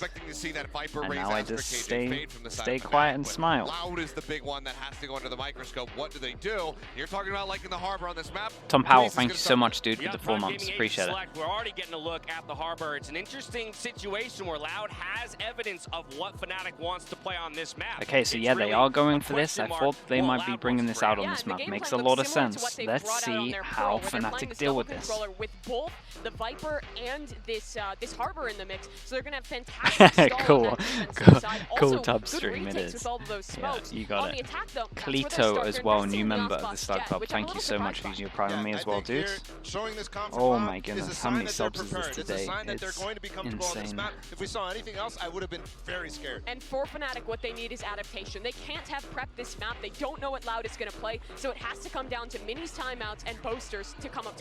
expecting to see that Viper And raise now I just fade from the side stay of quiet FNATIC, and but smile. Loud is the big one that has to go under the microscope. What do they do? You're talking about like in the harbor on this map. Tom Powell, thank you so much, dude, for the 4 months. Appreciate it. We're already getting a look at the harbor. It's an interesting situation where Loud has evidence of what FNATIC wants to play on this map. Okay, so yeah, they are going for this. I thought they might be bringing this out on this map. Makes a lot of sense. Let's see how FNATIC deal with this. With both the Viper and this harbor in the mix, so they're gonna have fantastic cool tub stream it is. Yeah, you got it. Cleto as well, new member of the Slug Club. Thank you so much for using your Prime on me as well, dude. Oh my goodness, how many subs is this today? It's insane. If we saw anything else, I would have been very scared. And for FNATIC, what they need is adaptation. They can't have prepped this map. They don't know what Loud is going to play, so it has to come down to minis, timeouts, and boasters to come up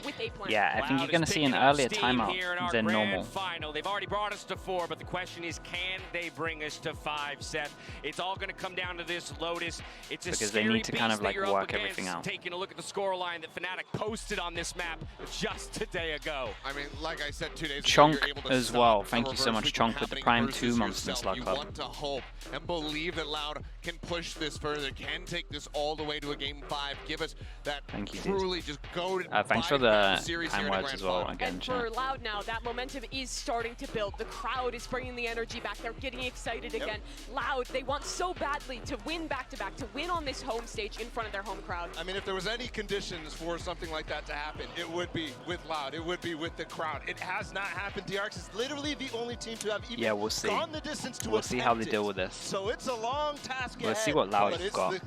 with a plan. Yeah, I think you're going to see an earlier timeout than normal. Final. They've already brought us to 4, but the question is, can they bring us to 5, Seth? It's all going to come down to this Lotus. It's a because they need to kind of like work everything out. Taking a look at the scoreline that FNATIC posted on this map just a day ago. I mean, like I said 2 days ago, Chonk you're able to as well. Thank you so much, Chonk, with the Prime 2 months in the Slug Club. You want to hope and believe that Loud can push this further, can take this all the way to a game 5, give us that truly just go to thanks for the kind words as well. Again, and for Loud now, that momentum is starting to build. The crowd is bringing the energy back. They're getting excited again. Loud, they want so badly to win back-to-back, to win on this home stage in front of their home crowd. I mean, if there was any conditions for something like that to happen, it would be with Loud. It would be with the crowd. It has not happened. DRX is literally the only team to have even we'll see. gone the distance to We'll see how they deal with this. So it's a long task We'll see what Loud have got.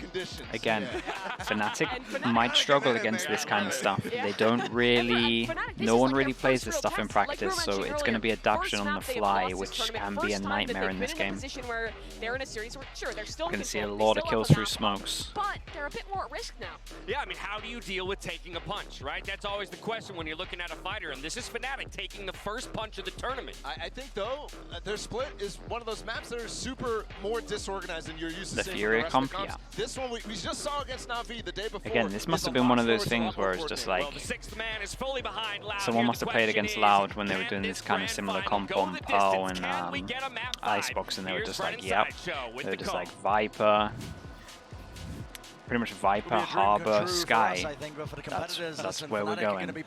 Again, FNATIC might struggle against this kind of stuff. They don't really, no one really plays this stuff in practice, so it's going to be adaptation on the fly, which can be a nightmare in this game. They're in a series where, sure, they're still going to see a lot of kills through smokes. But they're a bit more at risk now. Yeah, I mean, how do you deal with taking a punch, right? That's always the question when you're looking at a fighter, and this is FNATIC taking the first punch of the tournament. I think, though, their split is one of those maps that are super more disorganized than you're used to seeing. The Fury comp, yeah. This one we just saw against Na'Vi the day before. Again, this must have been one of those things where it's just like, someone must have played against Loud when they were doing this kind of similar comp on Pearl and Icebox, and they were just like, yep. They were just like Viper. Pretty much Viper, Harbor, Sky. That's where we're going. It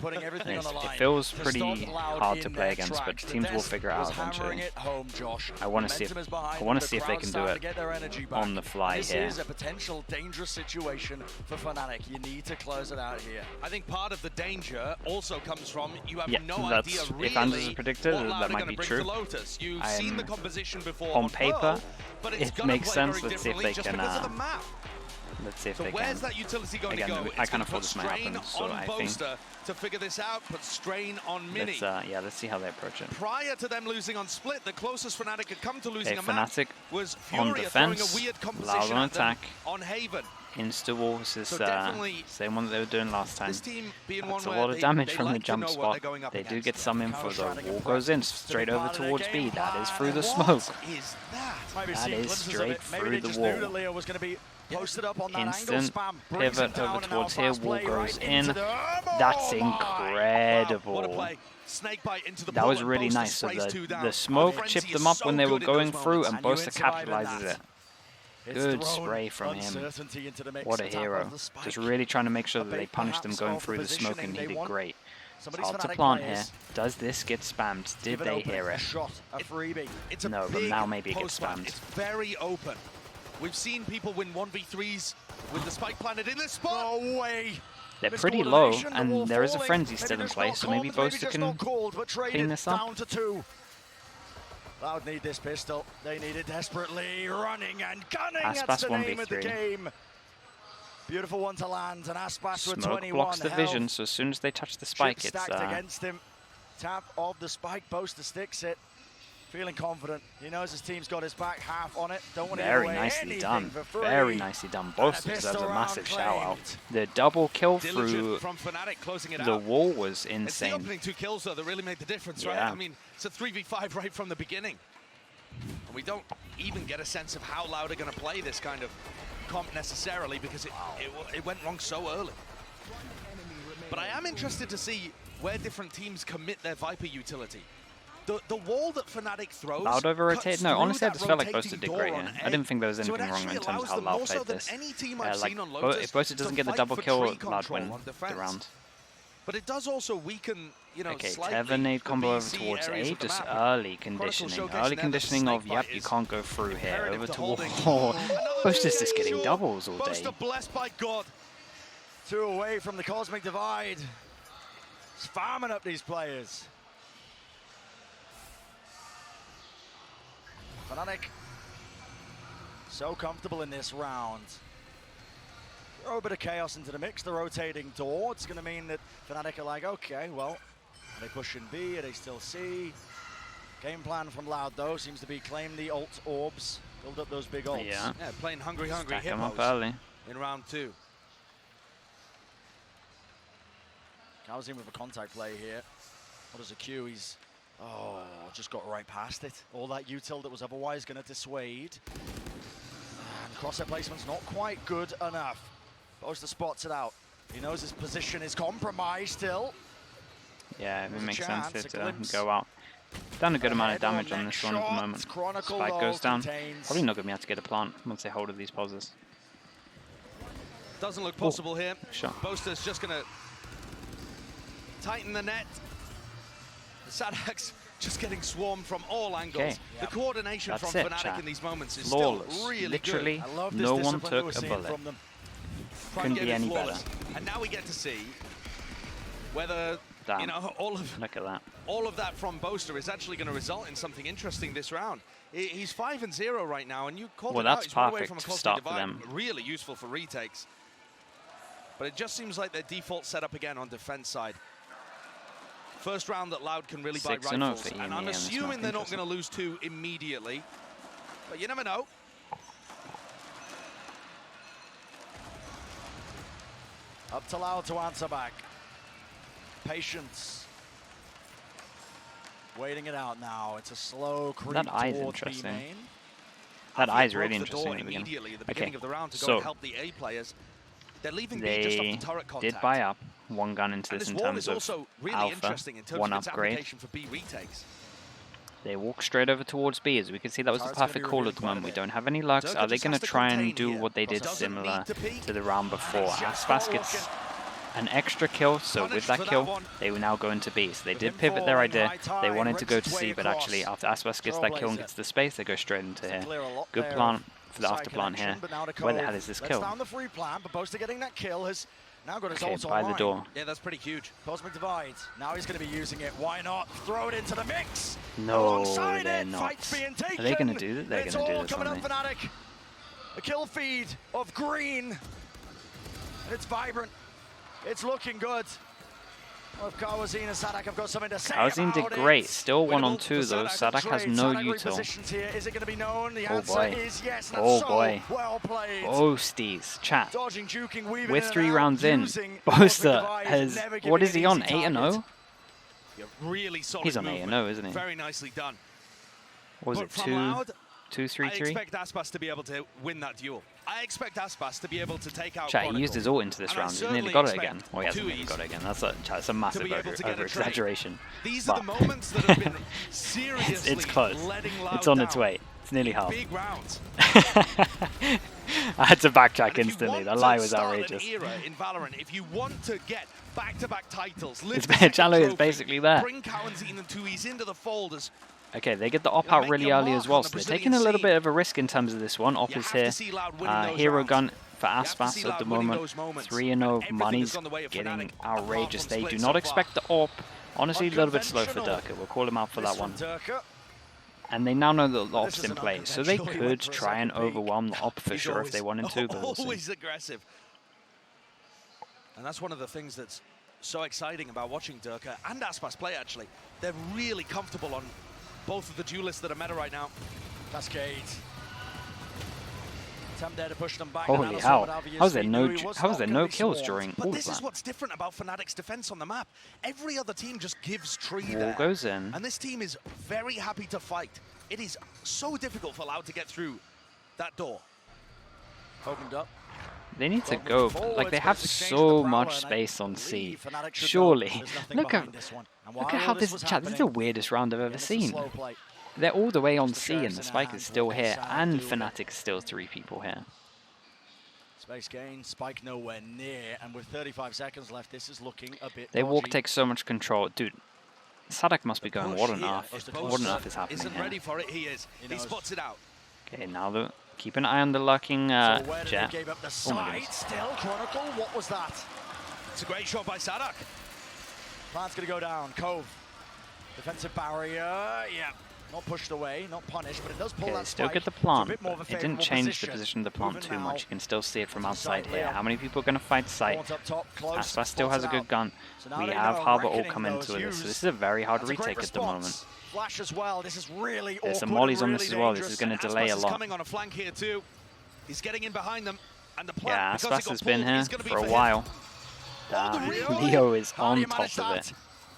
feels pretty hard to play against, but teams will figure it out eventually. I want to see if they can do it on the fly here. This is a potential dangerous situation for FNATIC. You need to close it out here. I think part of the danger also comes from you have no idea really if Anders is predicted, that might be true. You've seen the composition before on paper, it makes sense. Let's see if they can. Let's see if they can. Where's that utility going to go? I kind of thought this might happen, so I think to figure this out, put strain on Mini. Let's see how they approach it. Prior to them losing on Split, the closest FNATIC had come to losing a map FNATIC was on Furia defense, a weird Loud on attack. On Haven. Insta-wall is same one that they were doing last time. That's a lot of they damage from the jump spot. They do get some info though. Wall goes in straight over towards B. That is through the smoke. That is straight through the wall. Instant pivot over towards here. Wall goes in. That's incredible. That was really nice. So the smoke chipped them up when they were going through, and Boaster capitalizes it. Good spray from him. What a hero. Just really trying to make sure that they punish them going through the smoke, and he did great. It's hard to plant here. Does this get spammed? Did they hear it? No, but now maybe it gets spammed. It's very open. We've seen people win 1v3s with the spike planted in this spot. No way. They're pretty low, and there is a frenzy still in place, so maybe Boaster can clean this up. Loud need this pistol. They need it desperately. Running and gunning. Aspas That's the name of the game. Beautiful one to land, and Aspas with 21 Smoke blocks the vision, so as soon as they touch the spike, it's against him. Tap of the spike. Boaster sticks it. Feeling confident. He knows his team's got his back half on it. Don't want to very nicely done. Very nicely done. Boaster deserves a massive shout out. The double kill through the wall was insane. It's the opening 2 kills though that really made the difference, right? I mean, it's a 3v5 right from the beginning. And we don't even get a sense of how Loud are going to play this kind of comp necessarily, because it went wrong so early. But I am interested to see where different teams commit their Viper utility. The wall that FNATIC throws. Loud over rotated? No, honestly, I just felt like Boaster did great here. I didn't think there was anything wrong in terms of how Loud played this. Like, if Boaster doesn't get the double kill, Loud win the round. But it does also weaken, you know, okay, slightly Tether nade combo the over VC towards areas A, of the just map. early conditioning. Early conditioning of, yep, you can't go through here. Over to wall. Boaster's just getting doubles all day. Boaster blessed by God. 2 away from the Cosmic Divide. It's farming up these players. FNATIC so comfortable in this round. Throw a bit of chaos into the mix, the rotating door. It's going to mean that FNATIC are like, okay, well, are they pushing B? Are they still C? Game plan from Loud, though, seems to be claim the ult orbs, build up those big ults. Yeah, playing hungry Stack him hippos up early. in round 2. Calzine with a contact play here. What is a Q? He's, oh, just got right past it. All that util that was otherwise going to dissuade. And crosshair placement's not quite good enough. Boaster spots it out. He knows his position is compromised still. Yeah, it makes sense to go out. Done a good amount of damage on this one at the moment. Spike goes down. Probably not going to be able to get a plant once they hold of these pauses. Doesn't look possible here. Sure. Boaster's just going to tighten the net. The SADAC's just getting swarmed from all angles. Okay. The coordination from FNATIC in these moments is flawless. still really Literally, good. no one took a bullet. Couldn't be any better. And now we get to see whether you know look at that. All of that from Boaster is actually going to result in something interesting this round. He's 5-0 right now, and you called it out. That's He's run away perfect from a to Cosmic start for Divide. them. Really useful for retakes. But it just seems like their default setup again on defense side. First round that Loud can really buy rifles, and I'm assuming they're not going to lose 2 immediately. But you never know. Up to Loud to answer back. Patience. Waiting it out now. It's a slow creep. That eye is interesting. That eye is really interesting at the beginning. Of the round to go and help the A players. They're leaving B just off the turret contact. Did buy up one gun into this in terms of also really alpha, interesting in terms one of its upgrade. application for B retakes. They walk straight over towards B. As we can see, that was the perfect call at the moment. We don't have any lucks. Are they going to try and do what they did similar to the round before? Aspas gets an extra kill, so with that kill, they will now go into B. So they did pivot their idea. They wanted to go to C, but actually after Aspas gets that kill and gets the space, they go straight into here. Good plant for the after plant here. Where the hell is this kill? Down the free plant, but Boaster getting that kill has now got his ult by online. the door. Yeah, that's pretty huge. Cosmic Divide. Now he's going to be using it. Why not throw it into the mix? No, Alongside they're it, not. Fight's being taken. Are they going to do that? They're going to do this, coming up, aren't they? FNATIC. A kill feed of green. And it's vibrant. It's looking good. Well, if Calzine and SADAC have got something to say Calzine about did great. it. Still 1-on-2 though. SADAC has no util. Is it going to be known? The oh answer boy. is yes. Oh so boy. Well played. Boasties. Chat. Dodging, juking, weaving We're in 3 and rounds out, in. Boaster has, what is he on? 8-0? Yeah, really solid He's on movement. 8-0, isn't he? Very nicely done. What was But it? from Loud, 2-3-3? I expect Aspas to be able to win that duel. I expect Aspas to be able to take out Chat, Chronicle. he used his ult into this And round. I He's nearly certainly got it expect again. Well, he hasn't nearly got it again. That's a massive over-exaggeration. These are the moments that have been seriously it's close. letting Loud It's on down. its way. It's nearly half. Big rounds. I had to backtrack instantly. The lie was outrageous. Era in Valorant, if you want to get back-to-back titles, Jalo is basically there. Bring Calzine and Tui's into the fold as okay, they get the op out really early as well, so they're taking a little bit of a risk in terms of this one. Op is here. Hero gun for Aspas at the moment. 3-0. Money's getting outrageous. They do not expect the op. Honestly, a little bit slow for Durka. We'll call him out for that one. And they now know that the op's in play, so they could try and overwhelm the op for sure if they wanted to, but we'll see. Always aggressive. And that's one of the things that's so exciting about watching Durka and Aspas play, actually. They're really comfortable on both of the duelists that are meta right now. Cascade. Attempt there to push them back. Holy hell. How is there no kills during all But of this is that? what's different about FNATIC's defense on the map. Every other team just gives tree Wall there. goes in. And this team is very happy to fight. It is so difficult for Loud to get through that door. Opened up. They need to go. Like, they have so much space on C. Surely. Look at how this is chat. This is the weirdest round I've ever seen. They're all the way on C and the spike is still here, and FNATIC is still 3 people here. Space gain, spike nowhere near, and with 35 seconds left, this is looking a bit They walk dodgy. take so much control. Dude, SADC must be going, what on earth? What on earth is happening Isn't here? ready for it, he is. He spots it out. Okay, now keep an eye on the lurking Jet. Gave up the Oh my goodness. still, Chronicle, what was that? It's a great shot by SADC. Plant's gonna go down, Cove. Defensive barrier, yeah. Not pushed away, not punished, but it does pull Okay, they that still spike get the to a plant, bit more of a but it didn't favourable change the position of the plant Moving too now much. You can still see it from outside side here. Leo. How many people are going to fight sight? Horns up top, close, Aspas still has a spots it good gun. So now We they have know Harbor all reckoning come those into this, so used. this is a very hard That's a great retake at the moment. response. Flash as well, this is really There's some awkward mollies and on this really as well. This dangerous. is going to And delay a Aspas is lot. coming on a flank here too. He's getting in behind them. And the Yeah, plant, because Aspas he has got been pulled, here is gonna be for a him. while. Really? Leo is How do on you top manage of that? it.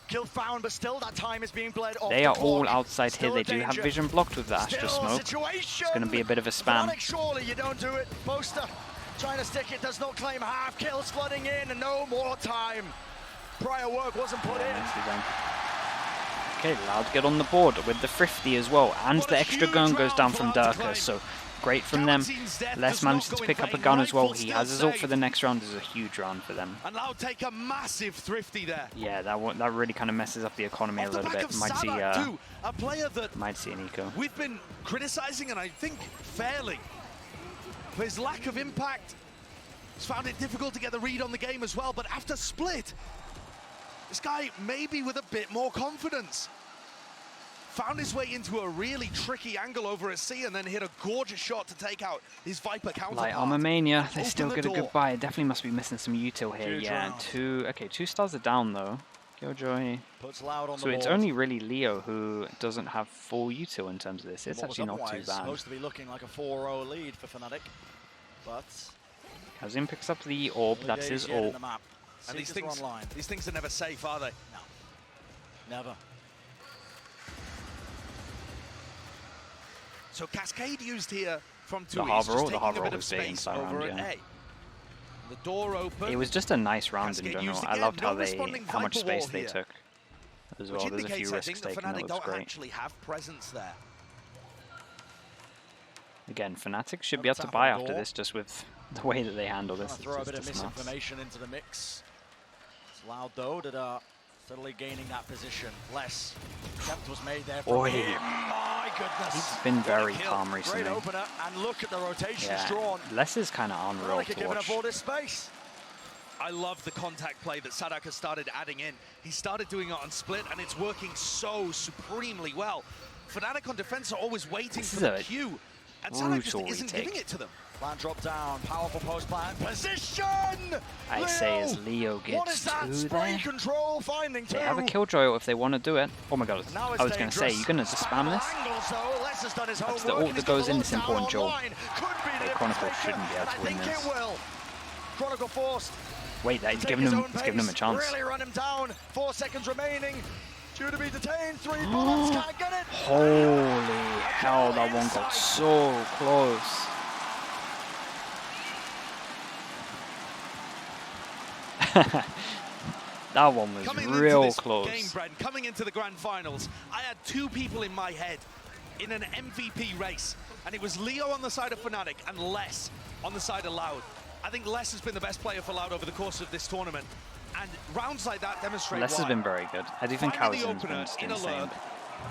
Kill found, but still that time is being bled off They the are all clock. outside here. Still They a do have danger. vision blocked with the Astra Still smoke. situation. It's going to be a bit of a spam. FNATIC, surely you don't do it. Boaster trying to stick it, does not claim half. Kills flooding in and no more time. Prior work wasn't put in. Okay, Loud get on the board with the Thrifty as well. And the extra gun goes down from Durka, so great from them. Les managed to pick up a gun as well. He has his ult for the next round. This is a huge round for them. And Loud take a massive Thrifty there. Yeah, that really kind of messes up the economy a little bit. Might see a player that might see an eco. we've been criticizing, and I think fairly, for his lack of impact. He's found it difficult to get the read on the game as well, but after split, this guy maybe with a bit more confidence. Found his way into a really tricky angle over at C and then hit a gorgeous shot to take out his Viper counterpart. Light Armor Mania, they Open still the get a door. good buy. It definitely must be missing some util here. Huge Yeah, round. 2 stars are down though. Killjoy. Puts Loud on So the it's board. only really Leo who doesn't have full util in terms of this. It's What was actually not too otherwise bad. supposed to be looking like a 4-0 lead for FNATIC, but Kazim picks up the orb, early that's days his yet in ult. the map. And these Seekers are things, online. these things are never safe, are they? No, never. So Cascade used here from 2 The East, Harbor just ult, the taking Harbor a bit ult of was big in space that over round, at yeah. A. The door open. It was just a nice round in Cascade general. used I again, loved no how responding much Viper wall space they here. took as which well. There's a indicates, few I risks think, that taken. That FNATIC looks don't great. actually have presence there. Again, FNATIC should be Another able to tap buy on the after door. this, just with the way that they handle this. Trying to throw a It's bit of just nuts. misinformation into the mix. It's Loud though that are steadily gaining that position. Less attempt was made there from Oi. him. My goodness. He's been very What a kill. calm recently. Great opener, and look at the rotations Yeah, drawn. Les is kind of unreal Like to giving watch. up all this space. I love the contact play that SADC has started adding in. He started doing it on split, and it's working so supremely well. FNATIC on defense are always waiting This for is the a cue, and SADC just brutal isn't retake. giving it to them. Plan drop down, powerful post plan position. I say as Leo What is gets that? 2 Spray there. control finding 2. They have a Killjoy ult if they want to do it. Oh my god, Now I it's was going to say, dangerous. you're going to just spam this? Angles, though. Les has done his That's homework, the ult and that he's got goes the in this lockdown important job. online. Could be the Chronicle difference shouldn't be able to maker. win I think this. it will. Chronicle forced. Wait, that, he's Take giving his him, own it's giving him a pace, chance. Really run him down. 4 seconds remaining. Due to be detained. 3 bullets. Can't get it. Holy hell, that one got so close. That one was Coming real into this close. game, Brent, coming into the grand finals, I had 2 people in my head in an MVP race, and it was Leo on the side of FNATIC and Les on the side of Loud. I think Les has been the best player for Loud over the course of this tournament, and rounds like that demonstrate Les has why. been very good. I do think Finding the Howzin's been opener just in insane. alert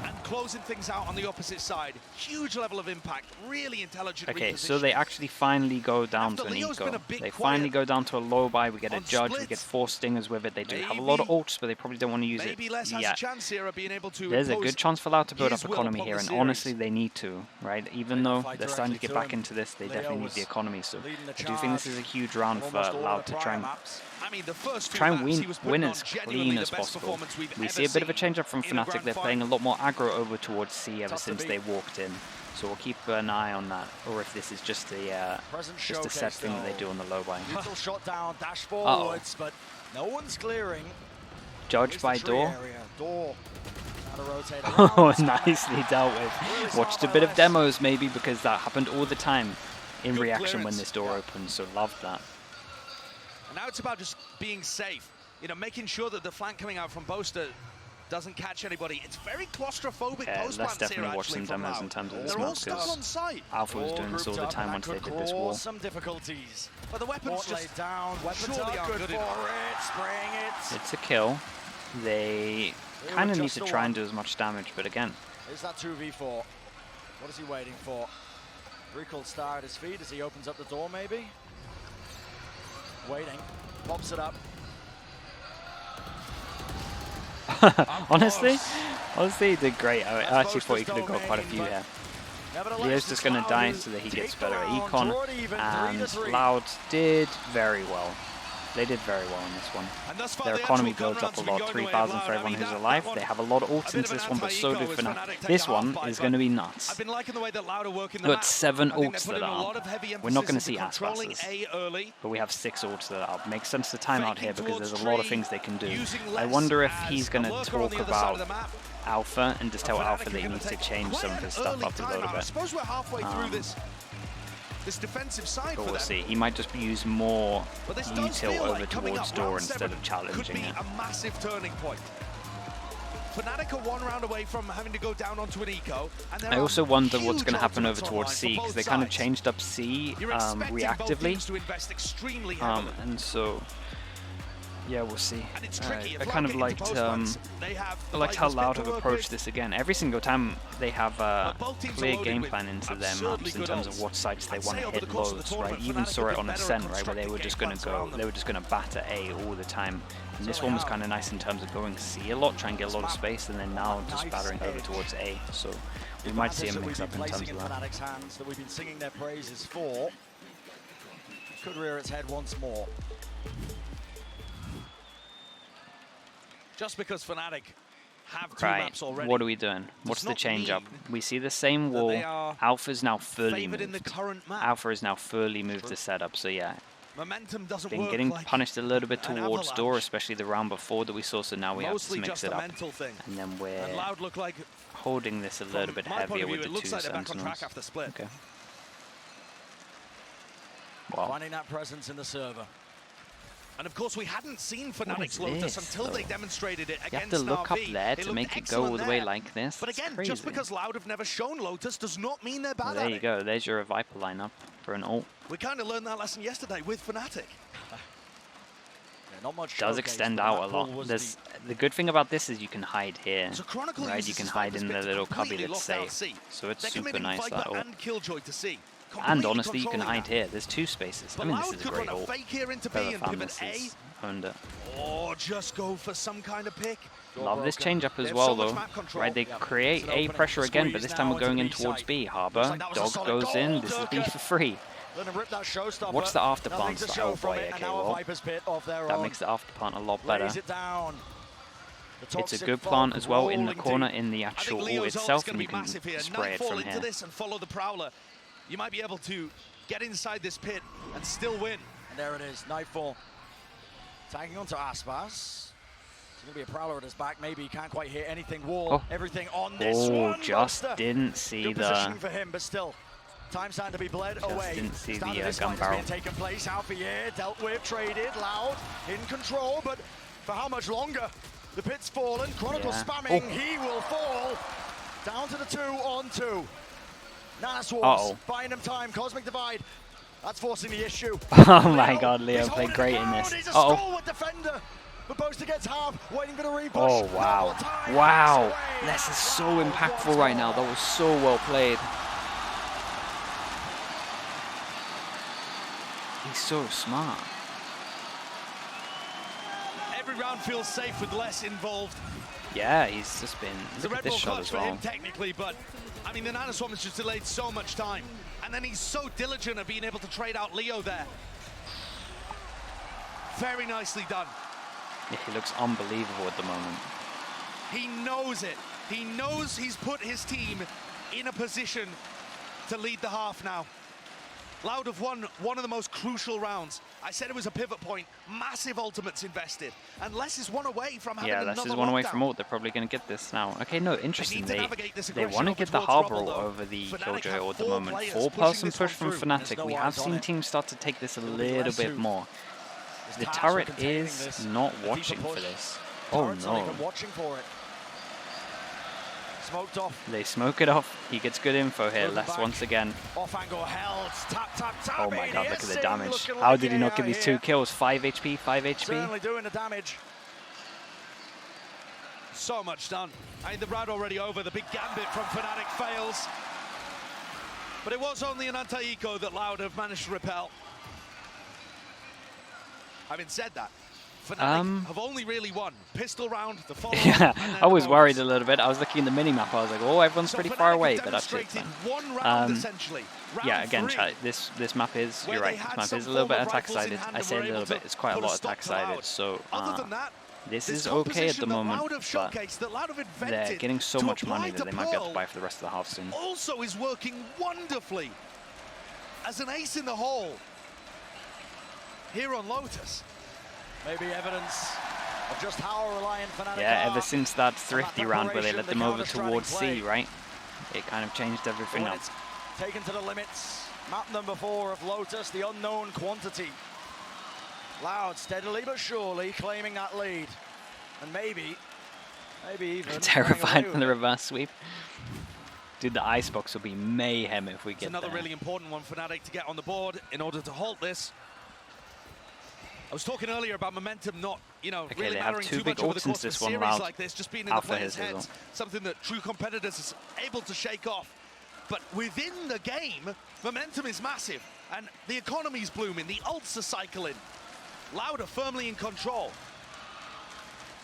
and closing things out on the opposite side. Huge level of impact, really intelligent Okay, so they repositioning. actually finally go down After to an Leo's eco. been a bit They quiet finally go down to a low buy. We get a on judge. We splits. get 4 stingers with it. They do have a lot of Maybe- ults, but they probably don't want to use Maybe it Les has yet. a chance here of being able to There's a impose good chance for Loud to build his up will economy upon here, the and series. honestly, they need to, right? Even though Fight they're starting to directly get to back him. into this, they Leo definitely need was the economy. So leading the I do think this is a huge round for Almost all Loud of to the try and prior maps. I mean, the first 2 try and maps he was win putting as on genuinely clean the as best possible. performance we've We ever see a bit of a seen change up from in a FNATIC. grand They're playing a final. lot more aggro over towards C ever Tough to since beat. they walked in. So we'll keep an eye on that, or if this is just a Present set showcase, thing that they though. do on the low buy. Little shot down, dash forwards, but no one's clearing. Judge Here's by the tree door. area. Door. Trying to rotate Oh, around. nicely dealt with. Really Watched a smart bit by of Les. demos maybe because that happened all the time in Good reaction when clearance. this door opens, so loved that. Now it's about just being safe. You know, making sure that the flank coming out from Boaster doesn't catch anybody. It's very claustrophobic. Yeah, let's definitely watch some demos in terms of the smoke, because Alpha was doing this all the time once they did this wall. Some difficulties. But the weapons just down. Weapons are good for it. Spraying it. It's a kill. They kind of need to try and do as much damage, but again. Is that 2v4? What is he waiting for? Recall star at his feet as he opens up the door, maybe? Waiting. Pops it up. honestly, he did great. I actually thought he could have got quite a few here. Leo's just going to die so that he gets better at econ, and Loud did very well. They did very well in this one. Their economy builds up a lot, 3,000 for everyone who's alive. They have a lot of ults into this one, but so do FNATIC. This one is going to be nuts. Got 7 ults that are up. We're not going to see ass passes, but we have 6 ults that are up. Makes sense to time out here because there's a lot of things they can do. I wonder if he's going to talk about Alpha and just tell Alpha that he needs to change some of his stuff up a little bit. I suppose we're halfway through this defensive side. But we'll see. He might just use more util over towards door instead of challenging it. A massive turning point. FNATIC are 1 round away from having to go down onto an eco. I also wonder what's going to happen over towards C, because they kind of changed up C reactively. And so, yeah, we'll see. I kind of liked how Loud have approached this again. Every single time they have a clear game plan into their maps in terms of what sites they want to hit loads, right? You even saw it on Ascent, right, where they were just going to batter A all the time. And this one was kind of nice in terms of going C a lot, try and get a lot of space, and then now just battering over towards A. So we might see a mix-up in terms of that. Hands that we've been singing their praises for could rear its head once more. Just because FNATIC have 2 maps already. What are we doing? What's the change up? We see the same wall. Alpha's now fully moved. Alpha is now fully moved the setup, so yeah. Momentum doesn't been getting punished a little bit towards door, especially the round before that we saw, so now we have to mix it up. And then we're holding this a little bit heavier with the 2 sentinels. Okay. Wow. Finding that presence in the server. And of course, we hadn't seen FNATIC's Lotus until they demonstrated it against You have to look up there to make it go all the way like this. But again, just because Loud have never shown Lotus does not mean they're bad at it. There you go. There's your Viper lineup for an ult. We kind of learned that lesson yesterday with FNATIC. Not much does extend out a lot. There's the good thing about this is you can hide here, right? You can hide in the little cubby that's safe. So it's super nice, that ult. And honestly, you can hide here. There's 2 spaces. I mean, this is a great ult. Has owned it. Or just go for some kind of pick. Love this change up as well, though. Right, they create A pressure again, but this time we're going in towards B. Harbor, Dog goes in. This is B for free. What's the after plant? Oh boy, okay, well, that makes the after plant a lot better. It's a good plant as well in the corner in the actual ult itself, and you can spray it from here. You might be able to get inside this pit and still win. And there it is, Nightfall. Tagging onto Aspas. It's going to be a Prowler at his back. Maybe he can't quite hit anything. Wall, everything on this one. Just didn't see good positioning for him, but still. Time's time to be bled away. Didn't see the gun barrel. Taken place. Alpha dealt with, traded, Loud, in control, but for how much longer? The pit's fallen. Chronicle spamming. He will fall. Down to the 2-on-2. Nanoswarms, buying him time, Cosmic Divide, that's forcing the issue. Oh my god, Leo played great in this. He's a stalwart defender, but Boaster gets half, waiting for the repush. Oh wow, wow, this is so impactful right now, that was so well played. He's so smart. Every round feels safe with less involved. Yeah, he's just been, look at this shot as well. Technically, but I mean, the Nanoswarm has just delayed so much time. And then he's so diligent at being able to trade out Leo there. Very nicely done. Yeah, he looks unbelievable at the moment. He knows it. He knows he's put his team in a position to lead the half now. Loud have won one of the most crucial rounds. I said it was a pivot point. Massive ultimates invested. And Les is 1 away from having another Les is 1 away from ult. They're probably going to get this now. Okay, no, interesting. They want to get the Harbor ult over the Killjoy ult at the moment. 4-person push from FNATIC. We have seen teams start to take this a little bit more. The turret is not watching for this. Oh no. Watching for it. Smoked off. They smoke it off. He gets good info here. Less once again. Off angle held. Tap, tap, tap. Oh my god, look at the damage. How did he not get these 2 kills? 5 HP, 5 HP. Certainly doing the damage. So much done. I mean, the round already over. The big gambit from FNATIC fails. But it was only an anti-eco that Loud have managed to repel. Having said that, FNATIC have only really won pistol round, the follow-up. Yeah, I was worried a little bit. I was looking at the mini-map. I was like, oh, everyone's pretty far away, but actually it's fine. Yeah, again, chat, this map is, you're right, this map is a little bit attack-sided. I say a little bit, it's quite a lot attack-sided, so this is okay at the moment, but they're getting so much money that they might be able to buy for the rest of the half soon. Also is working wonderfully as an ace in the hole here on Lotus. Maybe evidence of just how reliant FNATIC Yeah, are. ever since that Thrifty round where they let them over towards C, right? It kind of changed everything up. Taken to the limits. Map number 4 of Lotus, the unknown quantity. Loud, steadily but surely claiming that lead. And maybe even terrified from the reverse sweep. Dude, the icebox will be mayhem if we get another really important one for FNATIC to get on the board in order to halt this. I was talking earlier about momentum not, really mattering too much over the course of a series like this, just being in the players' heads, something that true competitors are able to shake off. But within the game, momentum is massive, and the economy's blooming, the ults are cycling. Loud are firmly in control.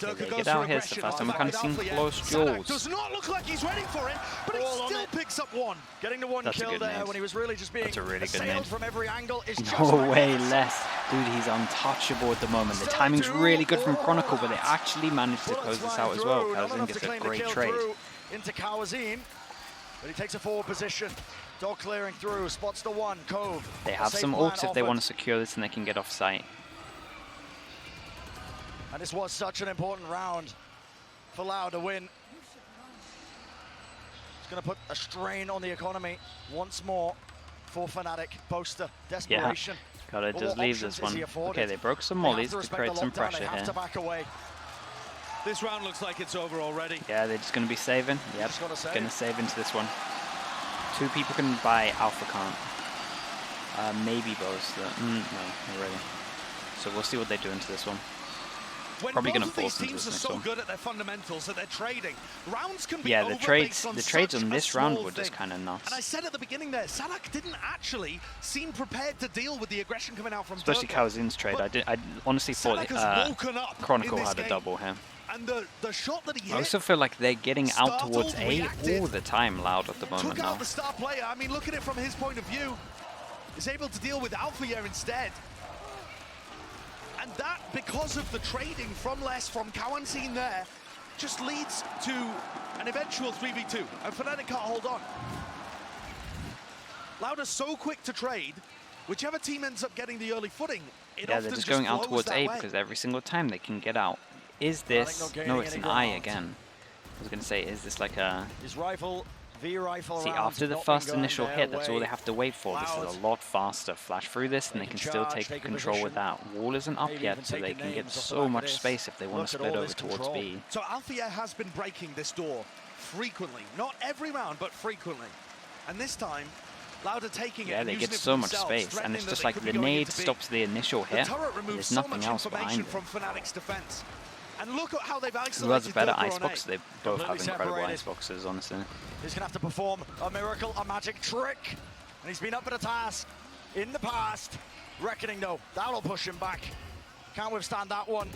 Get out here, so fast. I'm kind of seeing close duels. Does not look like he's ready for it, but he still picks up one. Getting the one kill there when he was really just being assailed from every angle is just no way less. Dude, he's untouchable at the moment. The timing's really good from Chronicle, but they actually managed to close this out as well. Kawazin gets a great trade. Into Kawazin, but he takes a forward position. Dog clearing through, spots the one, Cove. They have some ults if they want to secure this and they can get off site. And this was such an important round for Loud to win. It's going to put a strain on the economy once more for FNATIC. Poster, desperation. Yeah, gotta just leave this one. Okay, they broke some mollies to create some pressure here. This round looks like it's over already. Yeah, they're just going to be saving. Yep, going to save into this one. 2 people can buy Alpha can't. Maybe both. No, not really. So we'll see what they do into this one. When probably going to force these teams are so good at their fundamentals that they're trading, rounds can be yeah, the trades on this round were just kind of nuts. And I said at the beginning there, Salak didn't actually seem prepared to deal with the aggression coming out from especially Kawazin's trade. I honestly thought Chronicle had a double here. And the shot that he hit, I also feel like they're getting out towards A all the time, Loud at the moment took out now. the star player. I mean, look at it from his point of view. He's able to deal with Alpha here instead. And that, because of the trading from Les, from Kawazin there, just leads to an eventual 3v2. And FNATIC can't hold on. Loud are so quick to trade, whichever team ends up getting the early footing, yeah, they're just going out towards A because every single time they can get out. Is this... No, it's an I again. I was going to say, is this like a... His rifle... See, after the first initial hit, that's all they have to wait for. This is a lot faster. Flash through this, and they can still take control with that. Wall isn't up yet, so they can get so much space if they want to split over towards B. So Althea has been breaking this door frequently. Not every round, but frequently. And this time, Loud are taking it. Yeah, they get so much space, and it's just like the nade stops the initial hit. There's nothing else behind it. From FNATIC's defense. And look at how they've isolated. Who has a better icebox? They both have incredible iceboxes, honestly. He's going to have to perform a miracle, a magic trick. And he's been up for the task in the past. Reckoning, though, that'll push him back. Can't withstand that one.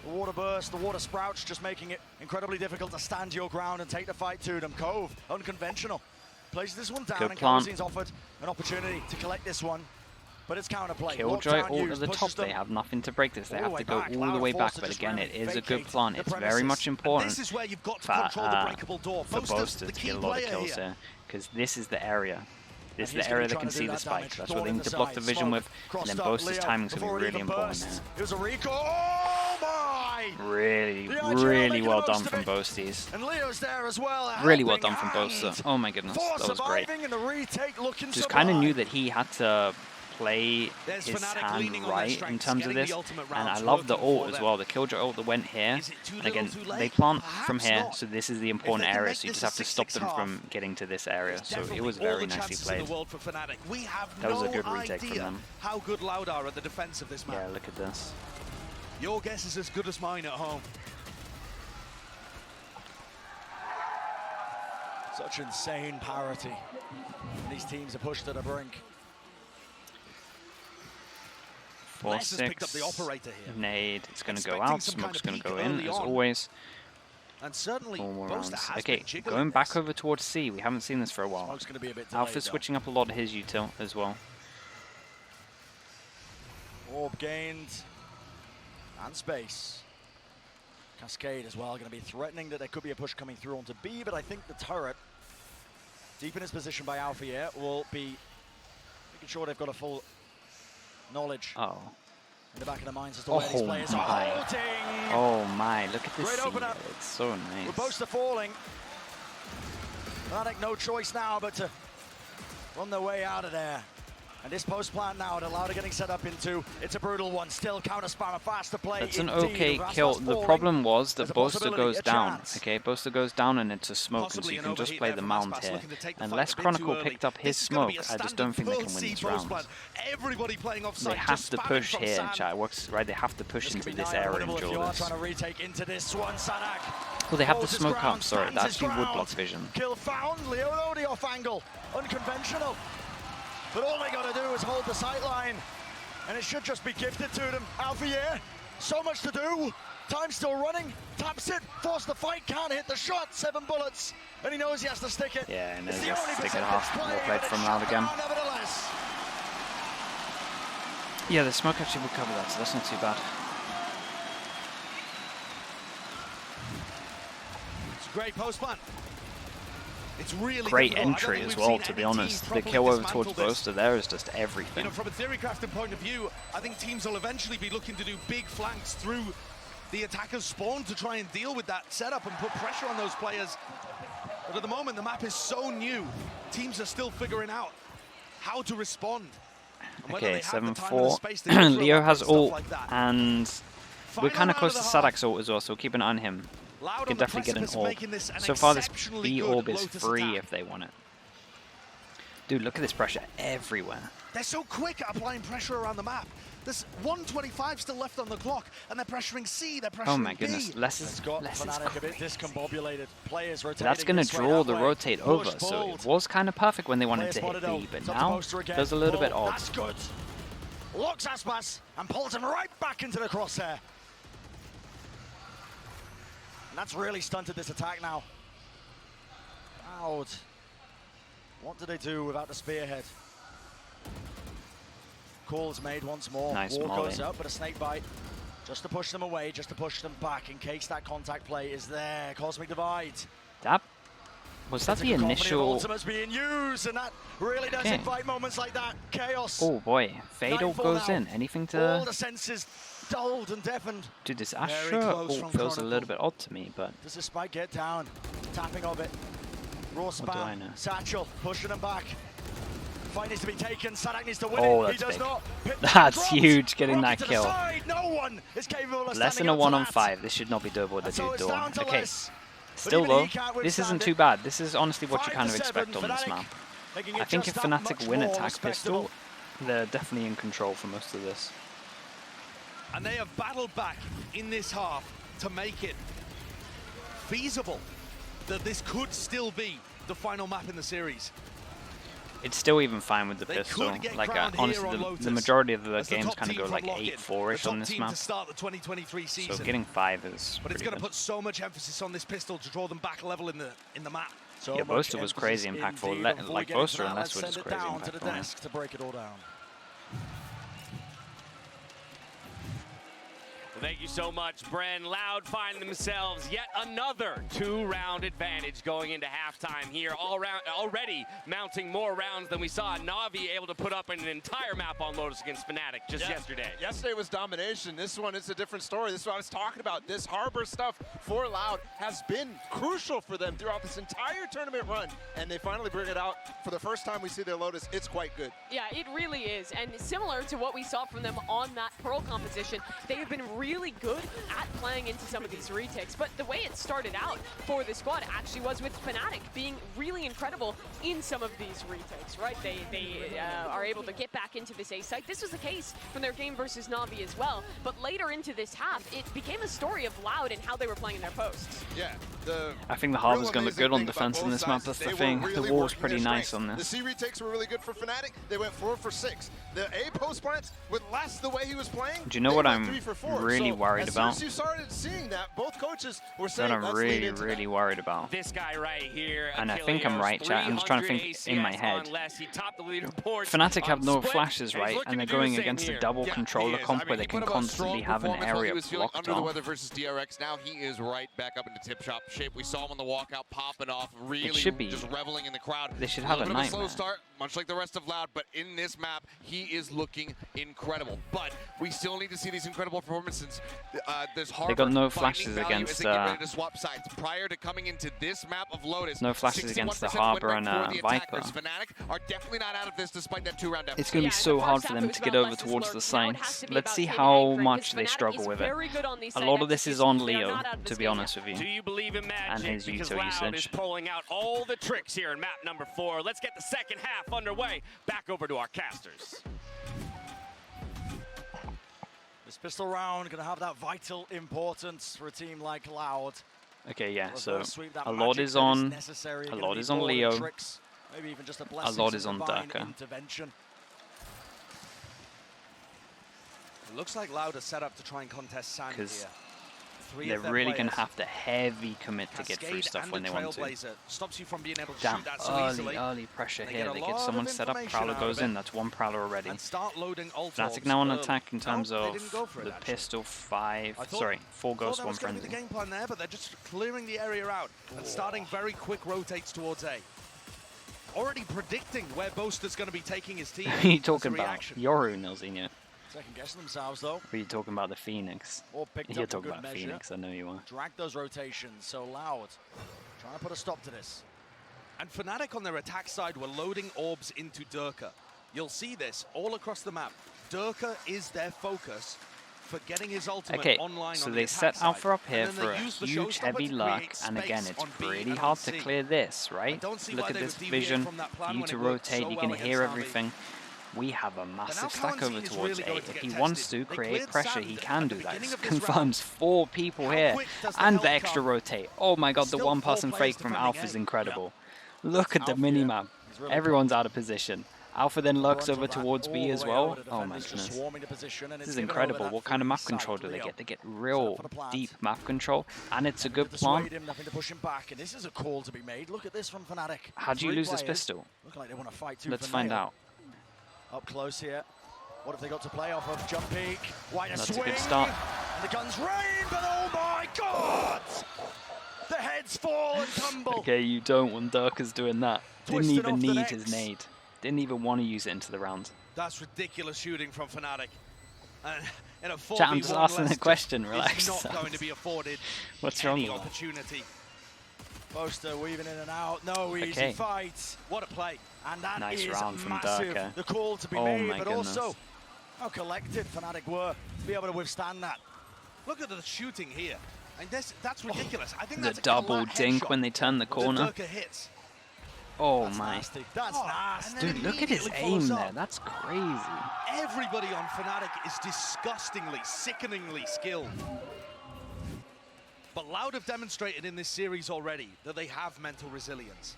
The water burst, the water sprouts, just making it incredibly difficult to stand your ground and take the fight to them. Cove, unconventional. Plays this one down, and Kawazin's offered an opportunity to collect this one. But it's counterplay. Killjoy all at the top. They have nothing to break this. They have to go all the way back. But again, it is a good plan. It's very much important for boasters to get a lot of kills here. Because this is the area. This is the area that can see the spike. That's what they need to block the vision with. And then boasters' timing is going to be really important here. Here's a recall. Oh my! Really well done from Boasties. And Leo's there as well. Really well done from Boaster. Oh my goodness, that was great. Just kind of knew that he had to play his hand right in terms of this. And I love the ult as well, the Killjoy ult that went here. And again, they plant from here, so this is the important area, so you just have to stop them from getting to this area. So it was very nicely played. That was a good retake from them. How good Loud are at the defense of this map. Yeah, look at this. Your guess is as good as mine at home. Such insane parity. These teams are pushed to the brink. 4-6. Nade. It's going to go out. Smoke's going to go in, as always. And certainly, 4 more rounds. Okay, going back over towards C. We haven't seen this for a while. Alpha's switching up a lot of his util as well. Orb gained. And space. Cascade as well, going to be threatening that there could be a push coming through onto B, but I think the turret, deep in his position by Alpha here, will be making sure they've got a full knowledge in the back of their minds as to where these players are holding. Oh my, look at this Great scene. opener. It's so nice. With Boaster falling, FNATIC no choice now but to run their way out of there. And this post plant now, the Loud are getting set up into, it's a brutal one, still counter spam, a faster play. That's an okay kill. The problem was that Boaster goes down. Okay, Boaster goes down and it's a smoke, and so you can just play the mount here. Unless Chronicle picked up his smoke, I just don't think they can win these rounds. They have to push here, chat. It works, right? They have to push into this area and draw this. Well, they have the smoke up, sorry. That actually would block vision. Kill found, Leonodi off angle, unconventional. But all they got to do is hold the sight line, and it should just be gifted to them. Alpha, yeah, so much to do. Time still running, taps it, force the fight, can't hit the shot, 7 bullets, and he knows he has to stick it. Yeah, and then just stick it half, well played from Loud again. Yeah, the smoke actually will cover that, so that's not too bad. It's a great post plant. It's really great entry as well, to be honest. The kill over towards Boaster there is just everything. You know, from a theory crafting point of view, I think teams will eventually be looking to do big flanks through the attacker's spawn to try and deal with that setup and put pressure on those players. But at the moment, the map is so new. Teams are still figuring out how to respond. Okay, 7-4. Leo has ult, and we're kind of close to Sadak's ult as well, so keep an eye on him. You can definitely get an orb. So far, this B orb is free if they want it. Dude, look at this pressure everywhere. They're so quick at applying pressure around the map. There's 125 still left on the clock, and they're pressuring C, they're pressuring B. Oh my goodness, less is a bit discombobulated. Players rotating. That's going to draw the rotate over, so it was kind of perfect when they wanted to hit B, but now it feels a little bit odd. That's good. Locks Aspas and pulls him right back into the crosshair. And that's really stunted this attack now. Out. What do they do without the spearhead? Call's made once more. Nice Wall molly. goes up, but a snake bite. Just to push them away, just to push them back in case that contact play is there. Cosmic Divide. That was that the initial? Ultimate's being used, and that really does invite moments like that. Chaos. Oh boy, Fatal goes in. Anything to? All the senses dulled and deafened. Dude, this Astra feels a little bit odd to me, but. Does the spike get down? Tapping of it. Raw spam. Satchel pushing him back. Fight needs to be taken. Sadak needs to win it. He does not. That's huge, getting that kill. No one is capable of less than a 1-on-5. This should not be doable to do door. Okay. Still though, this isn't too bad. This is honestly what you kind of expect on this map. I think if FNATIC win attack pistol, they're definitely in control for most of this. And they have battled back in this half to make it feasible that this could still be the final map in the series. It's still even fine with the pistol. Like, honestly, the majority of the games kind of go like 8-4-ish on this map. So getting 5 is But it's going to put so much emphasis on this pistol to draw them back a level in the map. So yeah, Boaster was crazy impactful. Like Boaster and Less were just crazy impactful. To break it all down. Thank you so much, Bren. Loud find themselves yet another 2-round advantage going into halftime here. Already mounting more rounds than we saw Na'Vi able to put up in an entire map on Lotus against FNATIC just yesterday. Yesterday was domination. This one is a different story. This is what I was talking about. This Harbor stuff for Loud has been crucial for them throughout this entire tournament run, and they finally bring it out. For the first time we see their Lotus, it's quite good. Yeah, it really is, and similar to what we saw from them on that Pearl competition, they have been really good at playing into some of these retakes. But the way it started out for the squad actually was with FNATIC being really incredible in some of these retakes, right? They are able to get back into this A site. This was the case from their game versus Na'Vi as well. But later into this half, it became a story of Loud and how they were playing in their posts. Yeah, I think the Harbor's going to look good on defense in this map. That's the thing. The wall's pretty nice on this. The C retakes were really good for FNATIC. They went 4 for 6. The A post plants with less the way he was playing. Do you know what I'm really worried about? As soon as you started seeing that, both coaches were saying that I'm really worried about. This guy right here, and I think I'm right, chat. I'm just trying to think in my head. FNATIC have no flashes, right? And they're going against a double controller comp where they can constantly have an area blocked under the weather off. versus DRX. Now he is right back up into tip shop shape. We saw him on the walkout popping off, really just reveling in the crowd. They should have a nightmare. Slow start, much like the rest of Loud, but in this map, he is looking incredible. But we still need to see these incredible performances. There's They got no flashes against to swap sides. Prior to coming into this map of Lotus, no flashes against the Harbor and Viper. FNATIC are definitely not out of this despite that 2-round deficit. It's going to be so hard for them to get over towards the sides. Let's see how much they struggle with it. A lot of this is on Leo, to be honest with you. Do you believe in magic? And his because Uto Loud is usage. pulling out all the tricks here in map number 4. Let's get the second half underway. Back over to our casters. This pistol round going to have that vital importance for a team like Loud. Okay, yeah, so a lot is on Leo, tricks, maybe even just a lot is on Durka. It looks like Loud are set up to try and contest Sand here. They're really going to have to heavy commit to get through stuff when they want to. Stops you from being able to Damn, shoot that so easily. early pressure here. They get someone set up, Prowler goes in, that's one Prowler already. And start loading FNATIC now on attack in terms of the pistol 4 ghosts, 1 friendly. The game plan there, but they're just clearing the area out and starting very quick rotates towards A. Already predicting where Boaster's going to be taking his team. Are you talking about Yoru, Nilzinho? Second guessing themselves though. Or are you talking about the Phoenix? You're talking about Phoenix, I know you are. Drag those rotations, so Loud. Trying to put a stop to this. And FNATIC on their attack side were loading orbs into Durka. You'll see this all across the map. Durka is their focus for getting his ultimate online. So on they the set Alpha side. up here for a huge heavy luck, and again, it's pretty hard to clear this, right? Look at this vision, for you to rotate, you can hear everything. We have a massive stack over towards A. If he wants to create pressure, he can do that. This confirms 4 people here. And the extra rotate. Oh my god, the one-person fake from Alpha is incredible. Look at the minimap. Everyone's out of position. Alpha then lurks over towards B as well. Oh my goodness. This is incredible. What kind of map control do they get? They get real deep map control, and it's a good plant. This is a call to be made. Look at this from FNATIC. How do you lose this pistol? Let's find out. Up close here. What have they got to play off of? Jump peek. That's a good start. And the guns rain, but oh my god! The heads fall and tumble. Okay, you don't when Durka's doing that. Didn't even need his nade. Didn't even want to use it into the round. That's ridiculous shooting from FNATIC. In a 4v1 Chat, I'm just asking a question, relax. Not going to be afforded. What's wrong with opportunity. Boaster weaving in and out, no easy fight. What a play. And that nice is round from massive. Durka. The call to be made, but also how collected FNATIC were to be able to withstand that. Look at the shooting here. And that's ridiculous. I think the double dink when they turn the corner. Oh my. Nasty. That's nasty. Dude, look at his aim there. That's crazy. Everybody on FNATIC is disgustingly, sickeningly skilled. But Loud have demonstrated in this series already that they have mental resilience.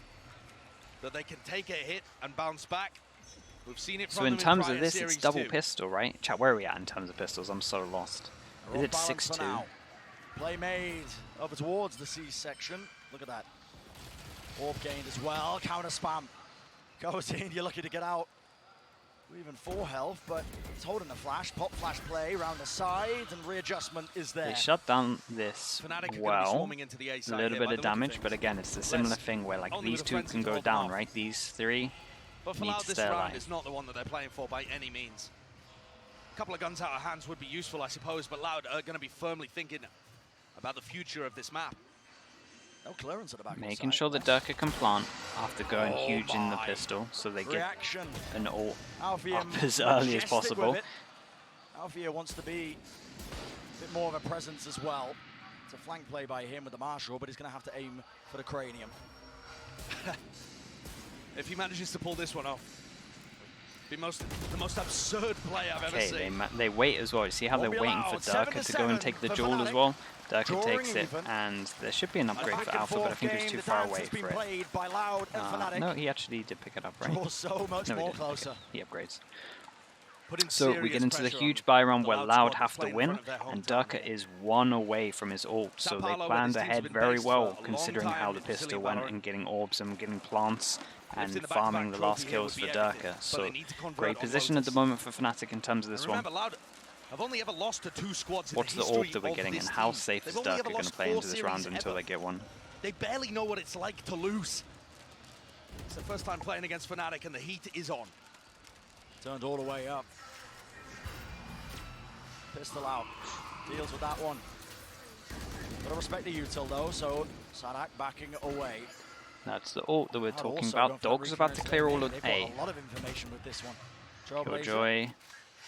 That they can take a hit and bounce back. We've seen it from them in terms of prior this, series it's double too. Pistol, right? Chat, where are we at in terms of pistols? I'm so lost. Is it 6-2? Play made over towards the C section. Look at that. Orb gained as well. Counter spam. Goes in, you're lucky to get out. Even 4 health, but he's holding the flash. Pop flash play around the side, and readjustment is there. They shut down this well. A little bit of damage, but again, it's a similar thing where like these two can go down, right? These three need to stay alive. It's not the one that they're playing for by any means. A couple of guns out of hands would be useful, I suppose, but Loud are going to be firmly thinking about the future of this map. No clearance at the back. Making sure that Durka can plant after going huge in the pistol, so they get an ult up as early as possible. Alfia wants to be a bit more of a presence as well. It's a flank play by him with the Marshal, but he's going to have to aim for the cranium. If he manages to pull this one off, the most absurd play I've ever seen. They wait as well. You see how they're waiting for Durka to go and take the jewel as well? Durka takes it, and there should be an upgrade for Alpha, but I think he was too far away for it. No, he actually did pick it up, right? So much more closer. He upgrades. So we get into the huge buy round where Loud have to win, and Durka is 1 away from his ult, so they planned ahead very well, considering how the pistol went and getting orbs and getting plants and farming the last kills for Durka. So great position at the moment for FNATIC in terms of this one. I've only ever lost to 2 squads. What's the orb that we're getting, and how safe is Durka going to play into this round until they get one? They barely know what it's like to lose. It's the first time playing against FNATIC, and the heat is on. Turned all the way up. Pistol out. Deals with that one. Gotta respect the util though, so Sadak backing away. That's the ult that we're talking about. Dog's about to clear all of A. A lot of information with this one. Killjoy.